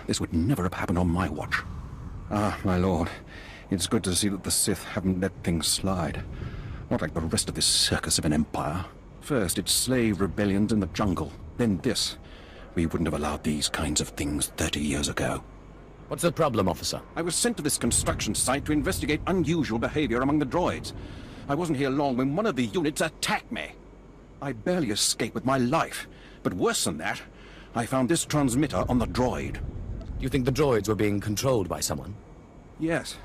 This would never have happened on my watch. Ah, my lord. It's good to see that the Sith haven't let things slide. Not like the rest of this circus of an empire. First, it's slave rebellions in the jungle. Then this. We wouldn't have allowed these kinds of things 30 years ago. What's the problem, officer? I was sent to this construction site to investigate unusual behavior among the droids. I wasn't here long when one of the units attacked me. I barely escaped with my life. But worse than that, I found this transmitter on the droid. Do you think the droids were being controlled by someone? Yes,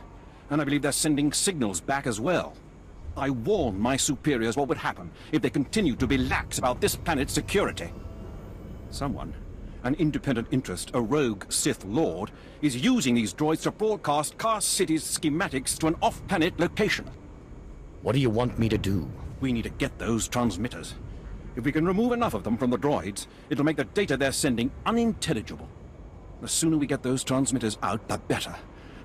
and I believe they're sending signals back as well. I warned my superiors what would happen if they continued to be lax about this planet's security. Someone, an independent interest, a rogue Sith Lord, is using these droids to broadcast Car City's schematics to an off-planet location. What do you want me to do? We need to get those transmitters. If we can remove enough of them from the droids, it'll make the data they're sending unintelligible. The sooner we get those transmitters out, the better.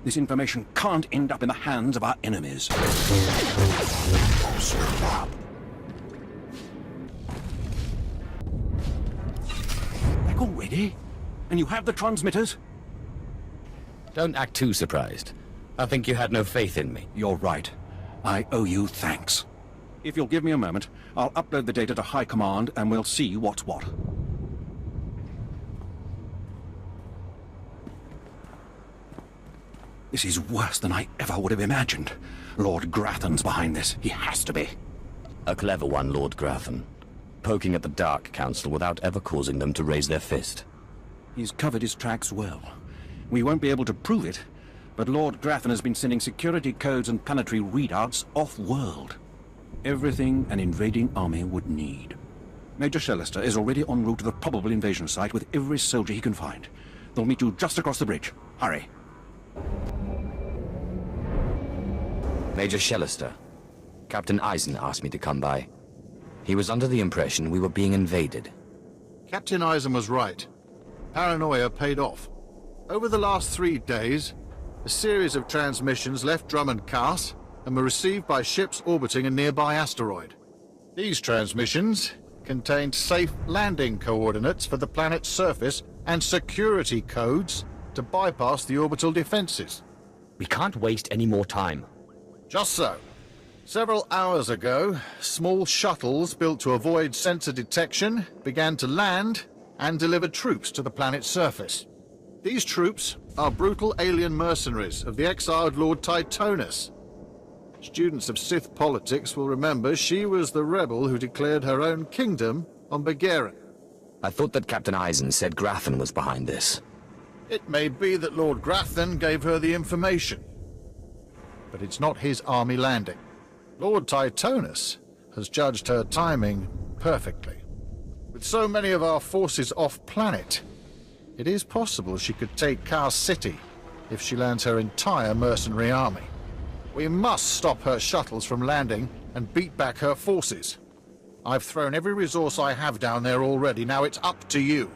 This information can't end up in the hands of our enemies. Back already? And you have the transmitters? Don't act too surprised. I think you had no faith in me. You're right. I owe you thanks. If you'll give me a moment, I'll upload the data to High Command and we'll see what's what. This is worse than I ever would have imagined. Lord Grathan's behind this. He has to be. A clever one, Lord Grathan. Poking at the Dark Council without ever causing them to raise their fist. He's covered his tracks well. We won't be able to prove it, but Lord Grathan has been sending security codes and planetary readouts off-world. Everything an invading army would need. Major Shellister is already en route to the probable invasion site with every soldier he can find. They'll meet you just across the bridge. Hurry. Major Shellister. Captain Eisen asked me to come by. He was under the impression we were being invaded. Captain Eisen was right. Paranoia paid off. Over the last 3 days, a series of transmissions left Drummond Cast and were received by ships orbiting a nearby asteroid. These transmissions contained safe landing coordinates for the planet's surface and security codes to bypass the orbital defenses. We can't waste any more time. Just so. Several hours ago, small shuttles built to avoid sensor detection began to land and deliver troops to the planet's surface. These troops are brutal alien mercenaries of the exiled Lord Titonus. Students of Sith politics will remember she was the rebel who declared her own kingdom on Begarin. I thought that Captain Eisen said Grathan was behind this. It may be that Lord Grathan gave her the information, but it's not his army landing. Lord Titonus has judged her timing perfectly. With so many of our forces off-planet, it is possible she could take Car City if she lands her entire mercenary army. We must stop her shuttles from landing and beat back her forces. I've thrown every resource I have down there already. Now it's up to you.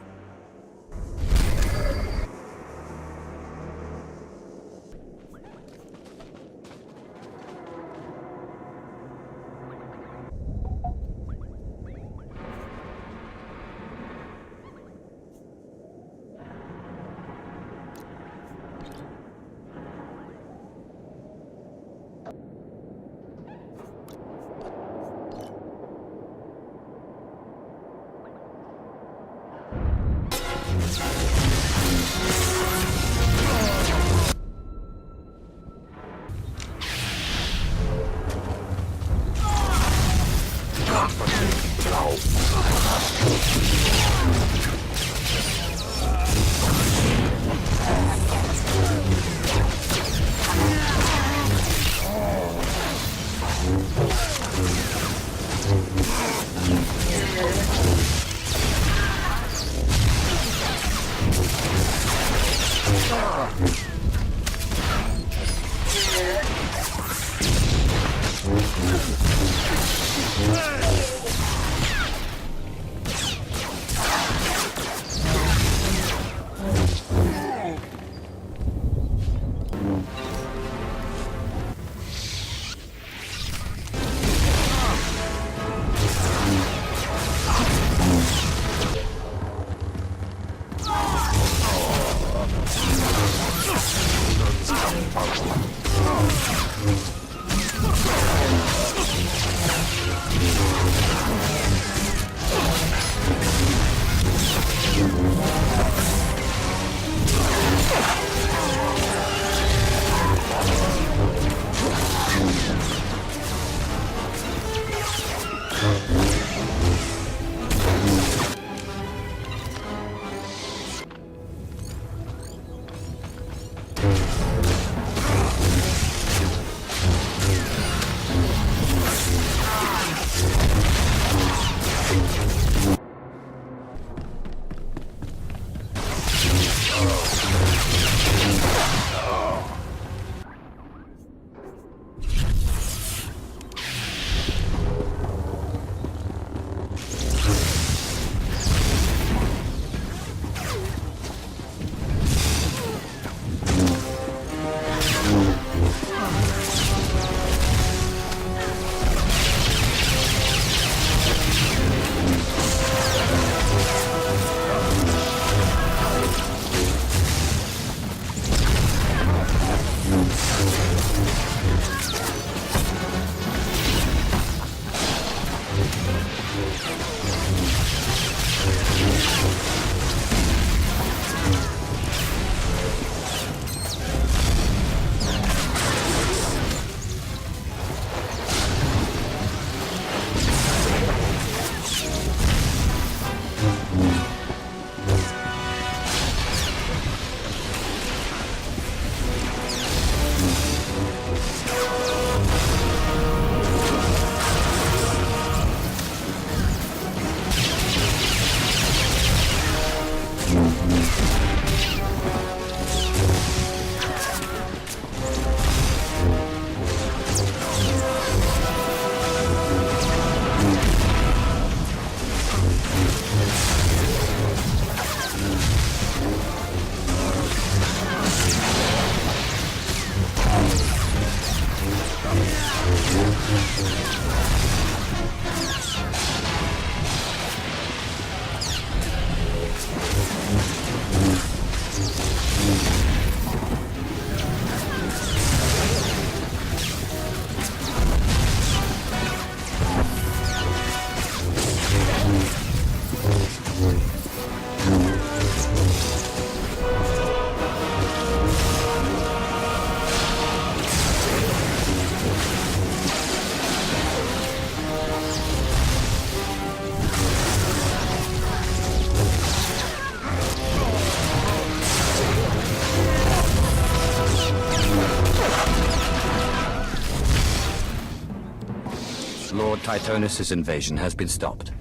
Tithonus' invasion has been stopped.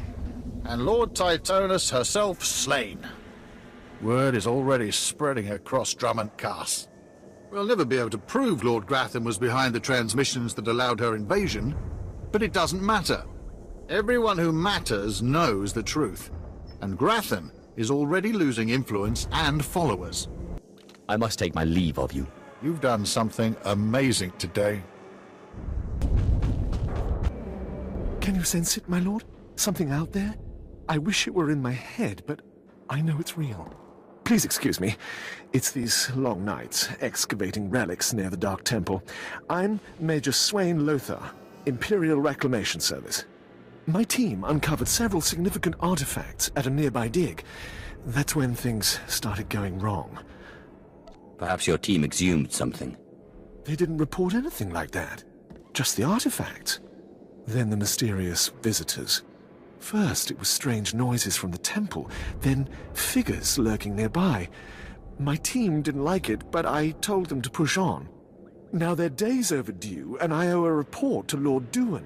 And Lord Tithonus herself slain. Word is already spreading across Drummond Castle. We'll never be able to prove Lord Grafton was behind the transmissions that allowed her invasion, but it doesn't matter. Everyone who matters knows the truth, and Grafton is already losing influence and followers. I must take my leave of you. You've done something amazing today. Can you sense it, my lord? Something out there? I wish it were in my head, but I know it's real. Please excuse me. It's these long nights, excavating relics near the Dark Temple. I'm Major Swain Lothar, Imperial Reclamation Service. My team uncovered several significant artifacts at a nearby dig. That's when things started going wrong. Perhaps your team exhumed something. They didn't report anything like that. Just the artifacts. Then the mysterious visitors. First, it was strange noises from the temple, then figures lurking nearby. My team didn't like it, but I told them to push on. Now they're days overdue, and I owe a report to Lord Duan.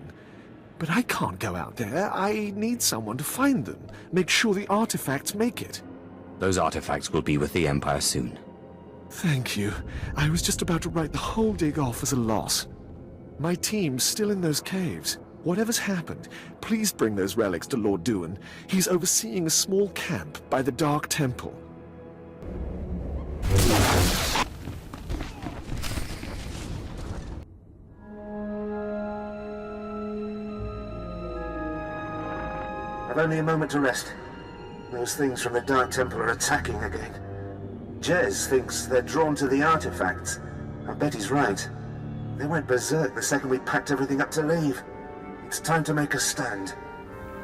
But I can't go out there. I need someone to find them, make sure the artifacts make it. Those artifacts will be with the Empire soon. Thank you. I was just about to write the whole dig off as a loss. My team's still in those caves. Whatever's happened, please bring those relics to Lord Duan. He's overseeing a small camp by the Dark Temple. I've only a moment to rest. Those things from the Dark Temple are attacking again. Jez thinks they're drawn to the artifacts. I bet he's right. They went berserk the second we packed everything up to leave. It's time to make a stand.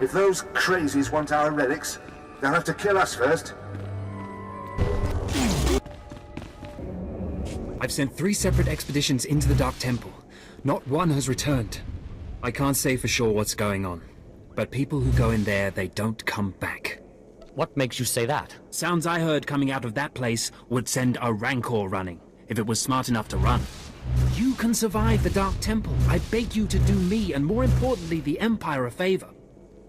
If those crazies want our relics, they'll have to kill us first. I've sent 3 separate expeditions into the Dark Temple. Not one has returned. I can't say for sure what's going on. But people who go in there, they don't come back. What makes you say that? Sounds I heard coming out of that place would send a Rancor running, if it was smart enough to run. You can survive the Dark Temple. I beg you to do me, and more importantly, the Empire a favor.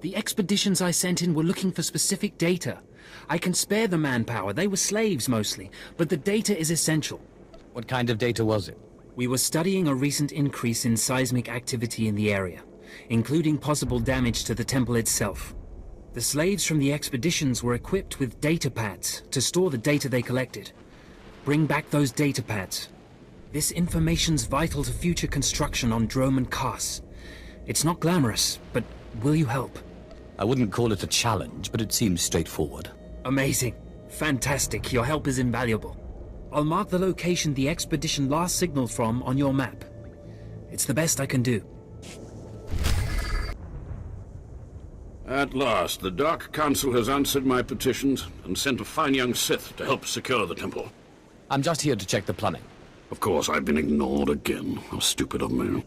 The expeditions I sent in were looking for specific data. I can spare the manpower, they were slaves mostly, but the data is essential. What kind of data was it? We were studying a recent increase in seismic activity in the area, including possible damage to the temple itself. The slaves from the expeditions were equipped with data pads to store the data they collected. Bring back those data pads. This information's vital to future construction on Drummond Castle. It's not glamorous, but will you help? I wouldn't call it a challenge, but it seems straightforward. Amazing. Fantastic. Your help is invaluable. I'll mark the location the expedition last signaled from on your map. It's the best I can do. At last, the Dark Council has answered my petitions and sent a fine young Sith to help secure the temple. I'm just here to check the plumbing. Of course, I've been ignored again. How stupid of me.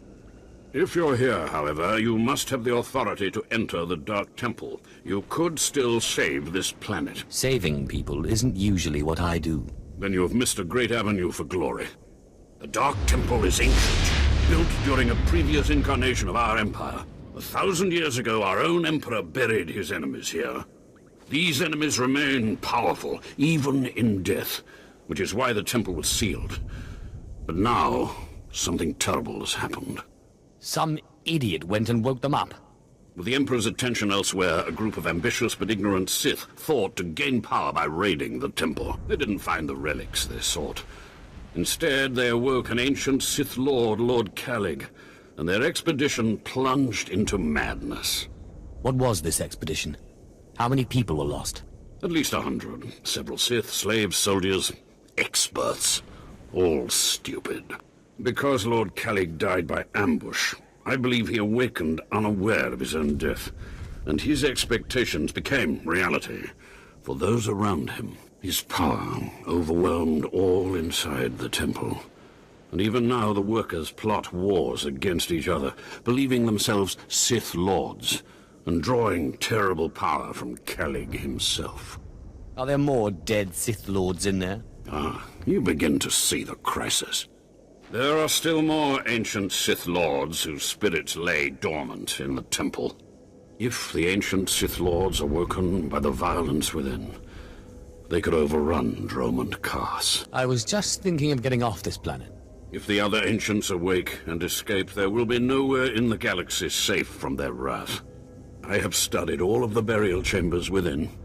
If you're here, however, you must have the authority to enter the Dark Temple. You could still save this planet. Saving people isn't usually what I do. Then you have missed a great avenue for glory. The Dark Temple is ancient, built during a previous incarnation of our empire. 1,000 years ago, our own emperor buried his enemies here. These enemies remain powerful, even in death, which is why the temple was sealed. But now, something terrible has happened. Some idiot went and woke them up. With the Emperor's attention elsewhere, a group of ambitious but ignorant Sith thought to gain power by raiding the temple. They didn't find the relics they sought. Instead, they awoke an ancient Sith Lord, Lord Calig, and their expedition plunged into madness. What was this expedition? How many people were lost? At least 100. Several Sith, slaves, soldiers, experts. All stupid. Because Lord Calig died by ambush, I believe he awakened unaware of his own death, and his expectations became reality for those around him. His power overwhelmed all inside the temple. And even now the workers plot wars against each other, believing themselves Sith Lords, and drawing terrible power from Calig himself. Are there more dead Sith Lords in there? You begin to see the crisis. There are still more ancient Sith Lords whose spirits lay dormant in the temple. If the ancient Sith Lords are woken by the violence within, they could overrun Drome and Kars. I was just thinking of getting off this planet. If the other ancients awake and escape, there will be nowhere in the galaxy safe from their wrath. I have studied all of the burial chambers within.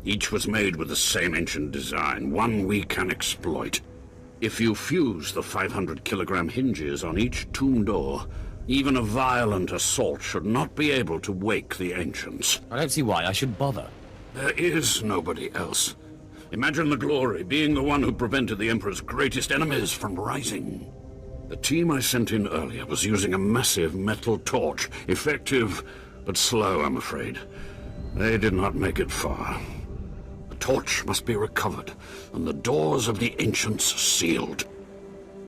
Each was made with the same ancient design, one we can exploit. If you fuse the 500-kilogram hinges on each tomb door, even a violent assault should not be able to wake the ancients. I don't see why I should bother. There is nobody else. Imagine the glory, being the one who prevented the Emperor's greatest enemies from rising. The team I sent in earlier was using a massive metal torch. Effective, but slow, I'm afraid. They did not make it far. The torch must be recovered, and the doors of the ancients sealed.